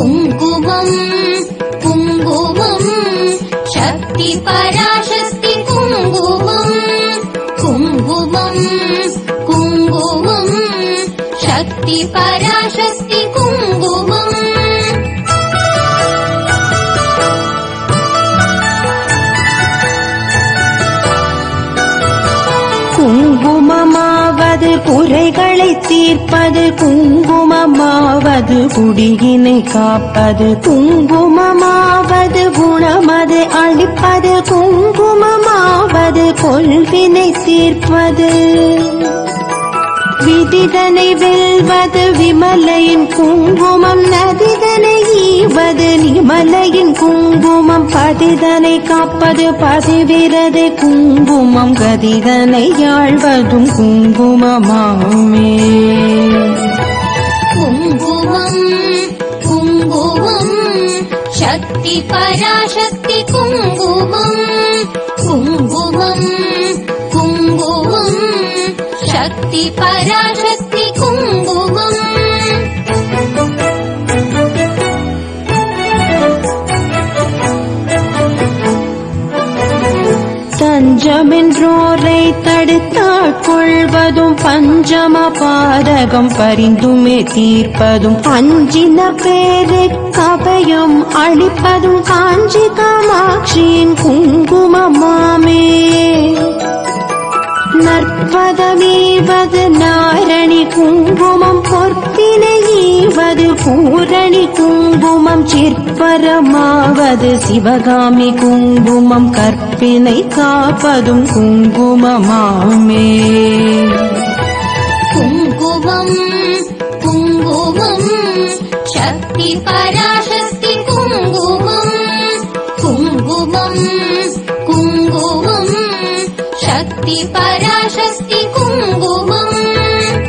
कुङ्कुमम् कुङ्कुमम् शक्ति पराशक्ति कुङ्कुमम् कुङ्कुमम् कुङ्कुमम् शक्ति पराशक्ति कुङ्कुमम् குங்குமமாவது குறைகளை தீர்ப்பது, குங்குமமாவது குடியினை காப்பது, குங்குமமாவது குணமது அளிப்பது, குங்குமமாவது கொள்வினை தீர்ப்பது. விதிதனை வெல்வது விமலையின் குங்குமம், நதிதனை ஈவது நிமலையின் குங்குமம், பதிதனை காப்பது பதிவிரது குங்குமம், கதிதனை யாழ்வதும் குங்குமமாமே. குங்குமம் குங்குமம் சக்தி பராசக்தி குங்குமம் குங்குமம் குங்குமம் शक्ति पराशक्ति कुङ्कुमम् தஞ்சமென்றோரை தடுத்தாட்கொள்வதும், பஞ்சம பாதகம் பரிந்துமே தீர்ப்பதும், அஞ்சின பேரு கபயம் அளிப்பதும், காஞ்சி காமாட்சியின் குங்குமமாமே. நற்பதமீவது நாரணி குங்குமம், பொற்பினை ஈவது பூரணி குங்குமம், சிற்பரமாவது சிவகாமி குங்குமம், கற்பினை காப்பதும் குங்குமமாமே. குங்குமம் குங்குமம் சக்தி பராசக்தி குங்குமம் குங்குமம் குங்குமம் शक्ति पराशक्ति कुङ्कुमम्